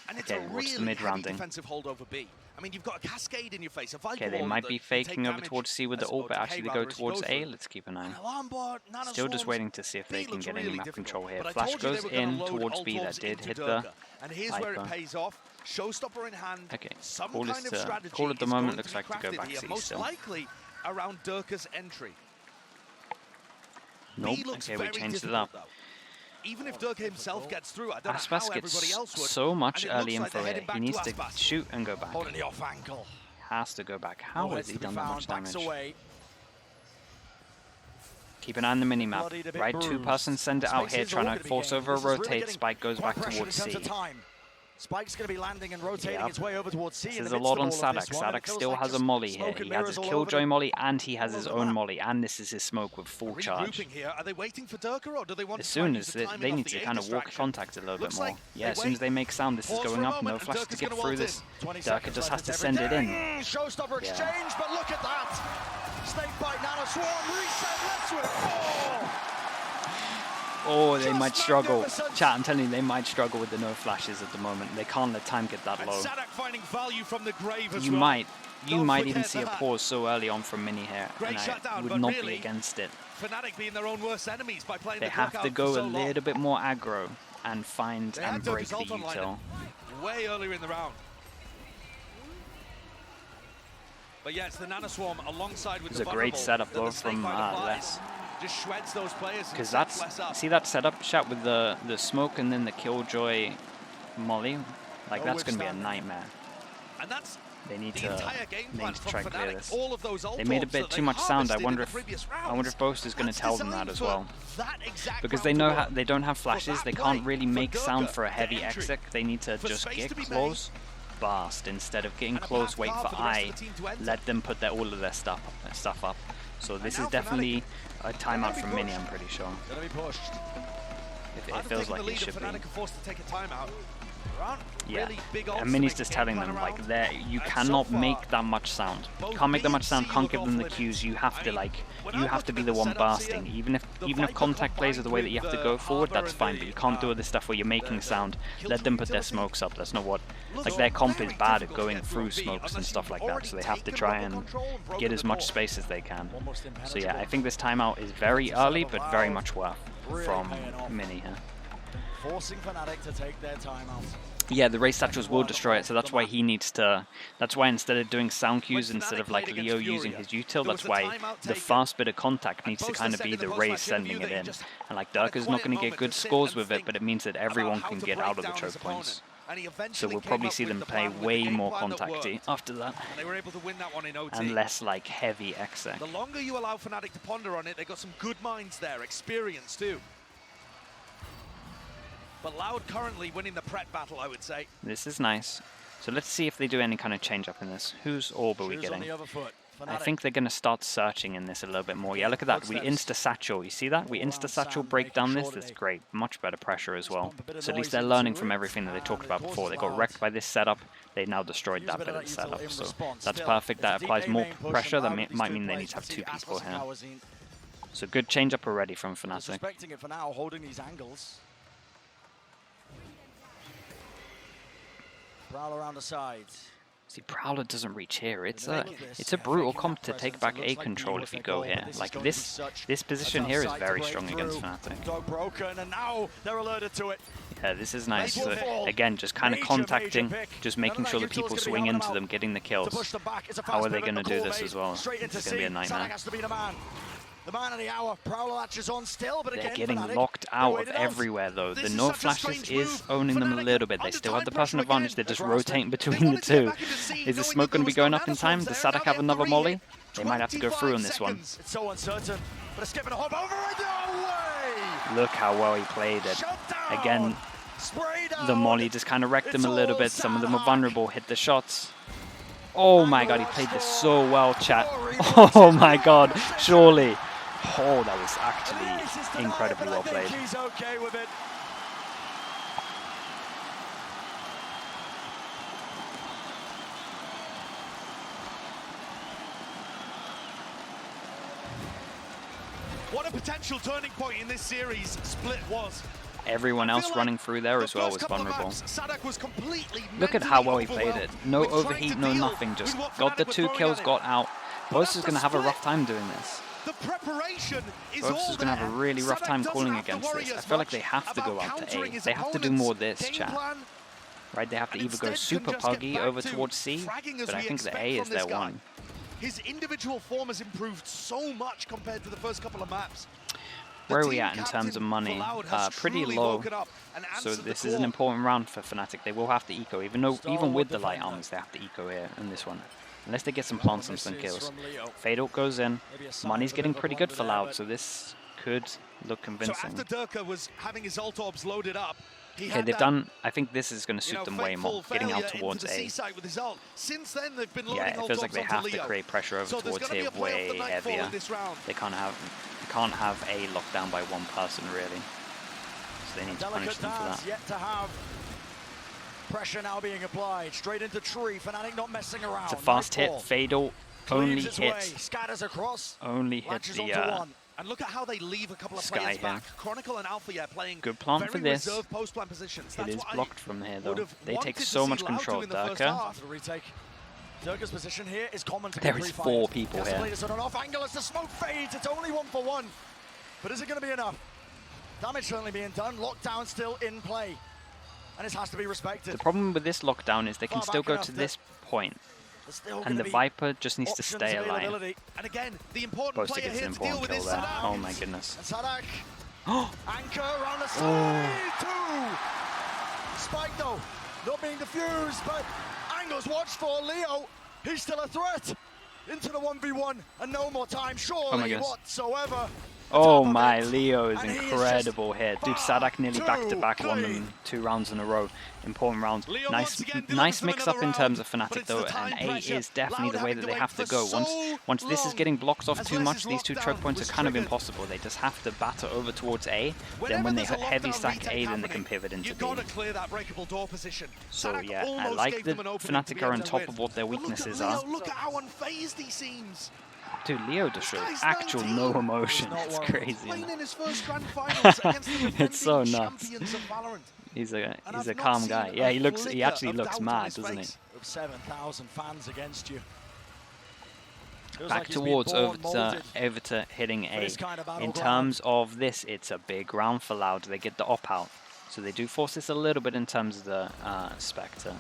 And it's okay, what's the mid rounding? Defensive hold over B. I mean, you've got a cascade in your face. Okay, they might be faking over towards C with the ult, but actually they go towards A. Let's keep an eye. Still just waiting to see if they can get any map control here. Flash goes in towards B. That did hit the Viper. Showstopper in hand. Okay, call at the moment looks like to go back C most still. likely around Durka's entry. Nope. Okay, we changed it up. Even if Durka himself gets through, I don't know how everybody else would. So much early info here. He needs to shoot and go back. Holding the off ankle. Has to go back. How has he done that much damage? Keep an eye on the mini-map. Right, 2-person, send it out here, trying to force over a rotate. Spike goes back towards C. Spike's going to be landing and rotating its way over towards C. There's a lot on Sadak. Sadak still has a molly here. He has his Killjoy molly and he has his own molly, and this is his smoke with full charge. Are they waiting for Durka, or do they want as soon as they need to kind of walk contact a little bit more. Yeah, as soon as they make sound, this is going up. No flash to get through this. Durka just has to send it in. Showstopper exchange, but look at that. Snake bite, Nano Swarm, reset, left switch. Oh, they might struggle. Chat, I'm telling you, they might struggle with the no flashes at the moment. They can't let time get that low. You might even see a pause so early on from Mini here, and I would not be against it. FNATIC being their own worst enemies by playing they have to go a little bit more aggro and find and break the util. Way earlier in the round. But yeah, it's the Nano Swarm alongside with the great setup though from Les. Just shreds those players. Because that's, see that setup shot with the smoke and then the Killjoy molly? Like that's going to be a nightmare. And that's they need to try and clear this. All of those they made a bit too much sound. I wonder if Boast is going to tell them that as well. Because they know they don't have flashes. They can't really make sound for a heavy exec. They need to just get close, blast instead of getting close. Wait for I. Let them put all of their stuff up. So this is definitely a timeout from Mini, I'm pretty sure. It feels like it should be. Yeah, and Mini's just telling them, like, you cannot make that much sound. You can't make that much sound, can't give them the cues. You have to be the one blasting. Even if contact plays are the way that you have to go forward, that's fine, but you can't do all this stuff where you're making sound. Let them put their smokes up. That's not what, like, their comp is bad at going through smokes and stuff like that, so they have to try and get as much space as they can. So yeah, I think this timeout is very early, but very much worth from Mini here. Forcing FNATIC to take their timeout. Yeah, the race satchels will destroy it, so that's why he needs to... That's why instead of doing sound cues, instead of like Leo using his util, that's why the fast bit of contact needs to kind of be the race sending it in. And like Durka's not going to get good scores with it, but it means that everyone can get out of the choke points. So we'll probably see them play way more contacty after that. And less like heavy exec. The longer you allow FNATIC to ponder on it, they got some good minds there, experience too. But Loud currently winning the Pret battle, I would say. This is nice. So let's see if they do any kind of change up in this. Whose orb are we getting? I think they're going to start searching in this a little bit more. Yeah, look at that. We insta-satchel. You see that? We insta-satchel break down this. That's great. Much better pressure as well. So at least they're learning from everything that they talked about before. They got wrecked by this setup. They now destroyed that bit of the setup. So that's perfect. That applies more pressure. That might mean they need to have 2 people here. So good change up already from FNATIC. Suspecting it for now, holding these angles. Prowl around the sides. See, Prowler doesn't reach here. It's a brutal comp to take back A control if you go here. Like this position here is very strong against FNATIC. Broken, and now they're alerted to it. Yeah, this is nice. So, again, just kind of contacting, just making sure the people swing into them, getting the kills. How are they going to do this as well? It's going to be a nightmare. The man of the hour, Prowler latches on still, but again, they're getting locked out of everywhere though. The no flashes is owning them a little bit. They still have the person advantage. They're just rotating between the two. Is the smoke going to be going up in time? Does SATIC have another molly? They might have to go through on this one. It's so uncertain, but it's giving a hop over it. No way! Look how well he played it. Again, the molly just kind of wrecked them a little bit. Some of them are vulnerable, hit the shots. Oh my god, he played this so well, chat. Oh my god, surely. Oh, that was actually incredibly well played. He's okay with it. What a potential turning point in this series split was. Everyone else running through there as well was vulnerable. Look at how well he played it. No overheat, no nothing. Just got the 2 kills, got out. Lotus is going to have a rough time doing this. Lotus is going to have a really rough time calling against this. I feel like they have to go out to A. They have to do more of this, chat. Right, they have to either go super puggy over towards C, but I think the A is their one. His individual form has improved so much compared to the first couple of maps. Where are we at in terms of money? Pretty low. So this is an important round for FNATIC. They will have to eco, even with the light armors, they have to eco here in this one. Unless they get some plants and some kills. Fade Ult goes in. Money's getting pretty good for Loud, so this could look convincing. So after Durka was having his ult orbs loaded up, okay, they've done. I think this is going to suit them way more. Getting out towards A. Since then, they've been yeah, it feels like they have to create pressure over towards here way heavier. They can't have A locked down by one person really. So they need to punish them for that. Yet to have pressure now being applied straight into tree. FNATIC not messing around. It's a fast hit. Fade Ult only hits. Scatters across. Only hit the. And look at how they leave a couple of players back. Chronicle and Alpha playing good plant for this. Post-plant positions. It is blocked from here though. They take so much control. Durka. Durka's position here is common to there is 4 people here. This on an off angle as the smoke fades. It's only 1-for-1. But is it going to be enough? Damage certainly being done. Lockdown still in play. And it has to be respected. The problem with this lockdown is they can still go to this point. And the Viper just needs to stay alive. And again, the important Both gets an important kill there. Oh my goodness. SATIC. Anchor around the side. Spike though, not being diffused, but angles watched for Leo. He's still a threat. Into the 1v1 and no more time surely whatsoever. Oh my, Leo is incredible here. Dude, SATIC nearly back-to-back won them 2 rounds in a row. Important rounds. Nice mix-up in terms of FNATIC though, and A is definitely the way that they have to go. Once this is getting blocked off too much, these 2 choke points are kind of impossible. They just have to batter over towards A. Then when they heavy stack A, then they can pivot into B. So yeah, I like that FNATIC are on top of what their weaknesses are. Look at how unfazed he seems. Dude, Leo just showed actual no emotion. It's crazy. It's so nuts. He's a calm guy. Yeah, he actually looks mad, doesn't he? 7,000 fans against you. Back towards over to hitting A. In terms of this, it's a big round for Loud. They get the op out, so they do force this a little bit in terms of the Spectre.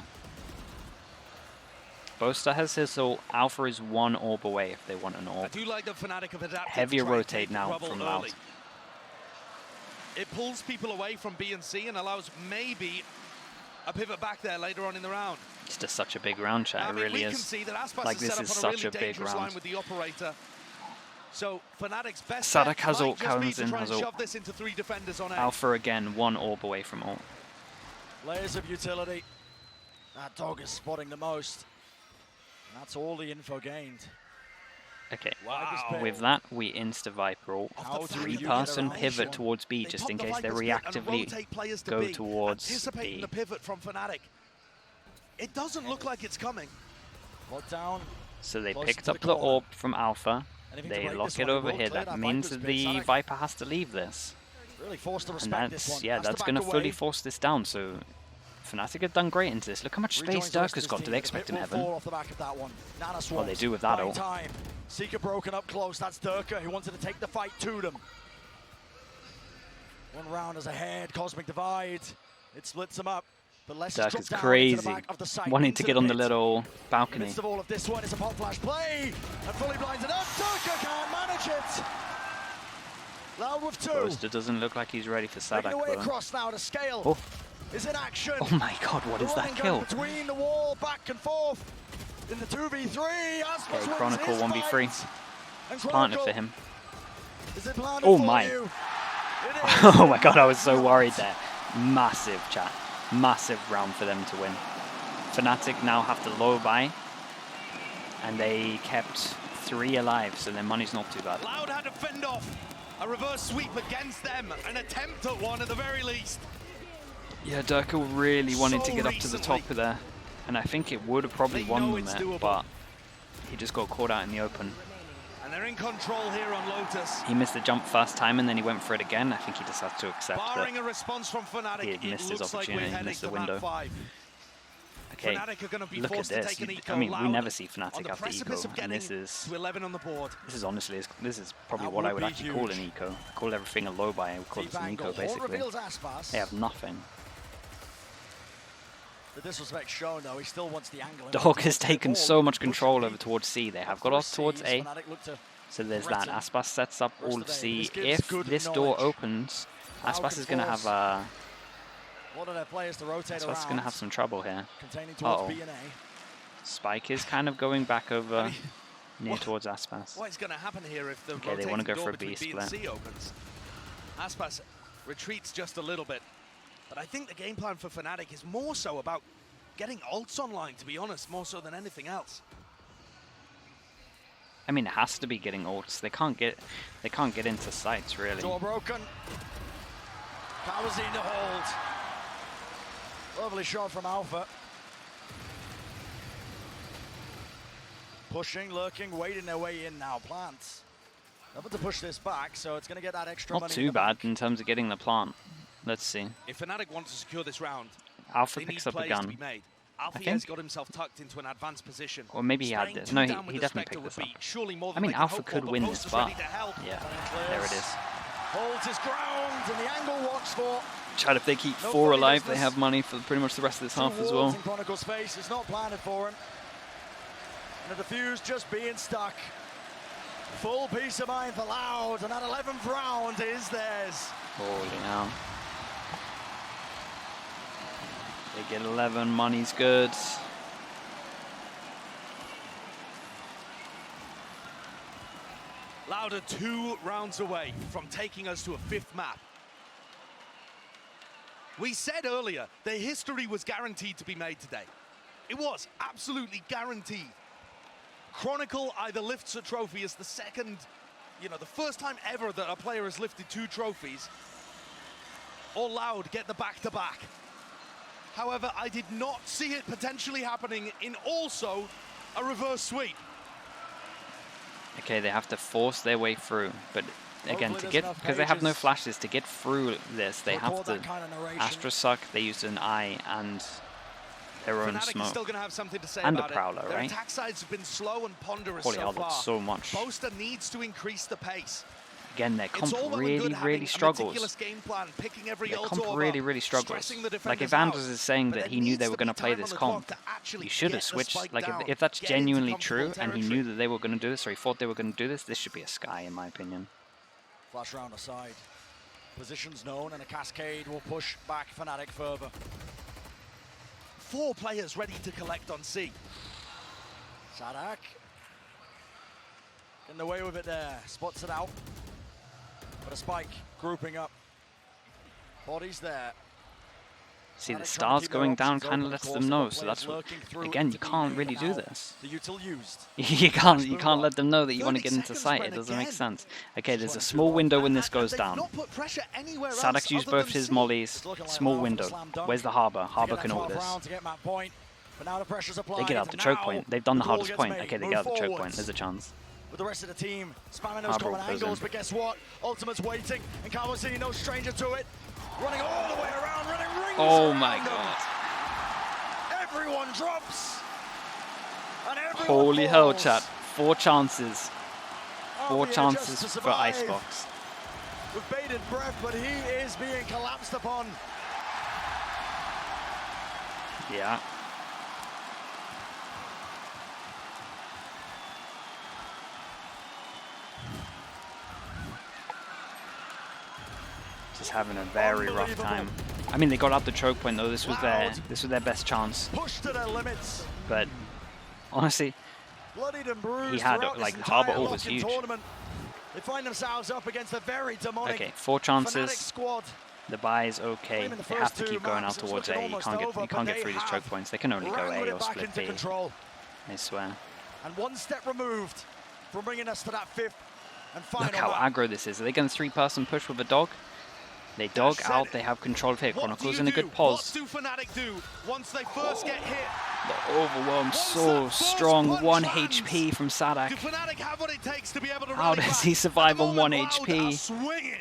Boaster has his ult. Alpha is 1 orb away if they want an orb. I do like the FNATIC have adapted. Heavier rotate now from Loud. It pulls people away from B and C and allows maybe a pivot back there later on in the round. It's just such a big round, chat. It really is. Like, this is such a big round. With the operator. So FNATIC's best Sadak bet has might ult, just be Cohen's to in, try has and ult. shove this into 3 defenders on A. Alpha again, 1 orb away from ult. Layers of utility. That dog is spotting the most. And that's all the info gained. Okay, Wow. with that, we insta-Viper ult. How do you 3-person get around pivot this towards B, They just pop in the case they Viper's bit and reactively rotate players to go B, towards anticipating B. the pivot from FNATIC. It doesn't look like it's coming. Lock down. So they Closer picked to up the the corner. orb from Alpha. Anything to They break lock this it one, it over will here. clear That that means Viper's that bit. the Sadak Viper has to leave this. really forced to And respect this that's, one. yeah, Has to that's back going to fully away. force this down. So FNATIC have done great into this. Look how much space Rejoins the rest of Dirk's his got. Do team. they The expect pit in will heaven? fall off the back of that one. Nana Well, Swans. they do with that Buying ult. time. Seeker broken up close. That's Durka who wanted to take the fight to them. One round is ahead. Cosmic Divide. It splits them up. But let's Dirk drop is down crazy. into the back of the site, Wanting into to get on the pit. little In the balcony. midst of all of this one, it's a pop flash play. And fully blinds it up. Durka can't manage it. Loud with 2. Roaster doesn't look like he's ready for Making Sadak, away though. across now to Scale. Oh. Is in action. Oh my god, what is that Running kill? gun between the wall, back and forth. In the 2v3, Aspas Okay, wins Chronicle his 1v3. fight. And Planted Chronicle, for him. is it planted Oh for my. you? It is. Oh my god, I was so worried there. Massive, chat. Massive round for them to win. FNATIC now have to low buy. And they kept 3 alive, so their money's not too bad. Loud had to fend off a reverse sweep against them, an attempt at one at the very least. Yeah, Durka really wanted to So get up to the top of there. And I think it would have probably They won know them it's there, doable. but he just got caught out in the open. And they're in control here on Lotus. He missed the jump first time and then he went for it again. I think he just had to accept Barring that. a response from FNATIC, He had missed it his looks like we're opportunity, he heading missed to the window. map 5. Okay, FNATIC are going to be look at forced to this. take an eco. I mean, we Loud never see on FNATIC the after precipice eco, of and getting this is to 11 on the board. honestly, this is probably That what I would would be actually call an huge. eco. I call everything a low buy, I would call this an Deep eco angle. Horde basically. reveals Aspas. They have nothing. The disrespect shown though, he still wants the angle. Dog has taken so much control over towards C. They have got us towards A. FNATIC look to So there's that. threaten. Aspas sets up Rest all of of A. C. This gives If good this door knowledge. opens, Loud Aspas can is going to have force one of their players to rotate Aspas around. is going to have some trouble here. Containing towards Uh-oh. B and A. Spike is kind of going back over I mean, near what- towards Aspas. What is going to happen here if the Okay, they wanna rotating go door for a B between B and split. C opens? Aspas retreats just a little bit. But I think the game plan for FNATIC is more so about getting ults online, to be honest, more so than anything else. I mean, it has to be getting ults. They can't get into sites really. Door broken. Powers in the hold. Lovely shot from Alpha. Pushing, lurking, waiting their way in now. Plants. Able to push this back, so it's going to get that extra Not money. in too the bad bank. in terms of getting the plant. Let's see. If FNATIC want to secure this round, Alpha they picks need up a plays to gun. be made. Alpha think- has got himself tucked into an advanced position. Or maybe he had Staying this. two No, down with he the definitely Spectre picked this would up. be surely more I than mean, they can Alpha hope for, could but win Post this, is ready but to help. yeah, Clears. there it is. Holds his ground, and the angle watched for. Chad, if they keep No 4 funny alive, they business. have money for pretty much the rest of this half as Two well. walls in Chronicle's face. It's not planted for him. And the defuse just being stuck. Full peace of mind for Loud, and that 11th round is theirs. Holy hell. They get 11, money's good. Loud are 2 rounds away from taking us to a 5th map. We said earlier that history was guaranteed to be made today. It was absolutely guaranteed. Chronicle either lifts a trophy as the second, the first time ever that a player has lifted 2 trophies, or Loud get the back-to-back. However, I did not see it potentially happening in also a reverse sweep. Okay, they have to force their way through, but again, Hopefully to there's get, enough because they have no pages flashes, to get through this, they have record to that kind of narration. Astra suck, they used an eye and their own FNATIC is smoke. still going to have something to say And a about Prowler, it. Their right? attack sides have been slow and ponderous Holy so hell, far. that's so much. Boaster needs to increase the pace. Again, their It's comp all well and good really, having really a struggles. meticulous game plan, picking every Their ult comp over, really struggles. stressing the Like if defenders out. Anders is saying But that there he knew needs they to were be going to play time this on the clock comp, to actually he should get have the switched. spike Like down, if that's get into genuinely comfortable true and he territory. knew that they were going to do this, or he thought they were going to do this, this should be a Sky in my opinion. Flash round aside. Positions known, and a cascade will push back FNATIC further. 4 players ready to collect on C. Sadak. Getting away with it there. Spots it out. But a spike grouping up. Bodies there. See, the stars going down kind of lets them know, so that's what, again, you can't really do this. you can't let them know that you want to get into sight. It doesn't make sense. Okay, there's a small window when this goes down. Sadak's used both his mollies. Small window. Where's the Harbor? Harbor can ult this. They get out the choke point. They've done the hardest point. Okay, they get out the choke point. There's a chance. With the rest of the team, spamming those common angles, but guess what? Ultimate's waiting, and Carmosini, no stranger to it. Running all the way around, running rings. Oh my god. Everyone drops. And everyone Holy hell, falls. chat. 4 chances. 4 chances for Icebox. With bated breath, but he is being collapsed upon. Yeah. Just having a very rough time. I mean, they got out the choke point though. This was their best chance. Pushed to their limits. But honestly, he had like Harbor ult was huge. They find themselves up against a very demonic. Okay, 4 chances. The buy is okay. They have to keep going out towards A. You can't get through these choke points. They can only go A or split B. I swear. And 1 step removed from bringing us to that 5th and final. Look how aggro this is. Are they going to 3-person push with a dog? They dog out, they have control of hit. Chronicles in a good pause. What do FNATIC do once they first get hit? The overwhelm so strong. 1 HP from Sadak. Do FNATIC have what it takes to be able to How does he survive on 1 HP?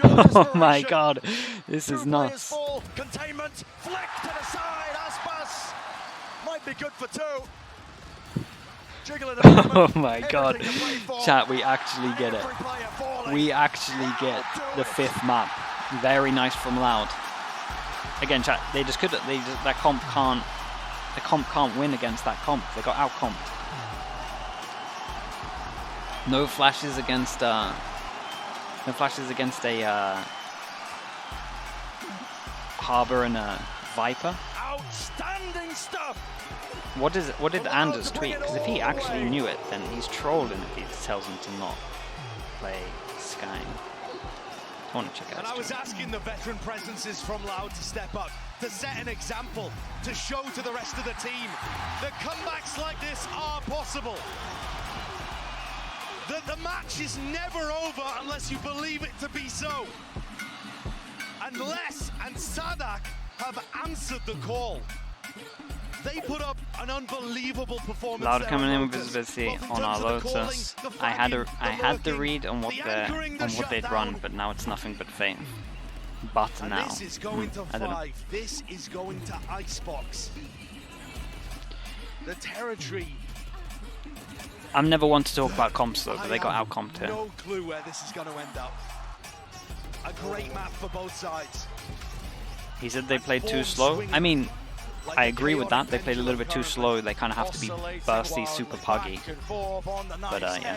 Oh my god, this is nuts. Containment, flick to the side, Aspas might be good for 2. Oh my god. Chat, we actually get it. We actually get the 5th map. Very nice from Loud. Again, chat, they just couldn't, that comp can't, the comp can't win against that comp. They got out-comped. No flashes against, a Harbor and a Viper. Outstanding stuff. What did Anders tweet? Because if he actually knew it, then he's trolling if he tells him to not play Sky. I want to check out. And I was asking the veteran presences from Loud to step up, to set an example, to show to the rest of the team that comebacks like this are possible. That the match is never over unless you believe it to be so. Unless and Sadak have answered the call. They put up an unbelievable performance. Loud coming in with visibility on our Lotus. I had the read on what they'd run, but now it's nothing but Fate. But and now, this is going to I don't know. 5. This is going to Icebox. The territory. I'm never one to talk about comps though, but they got out-comped here. No clue where this is going to end up. A great map for both sides. He said they played too slow. I mean, I agree with that. They played a little bit too slow. They kind of have to be bursty, super puggy. But yeah.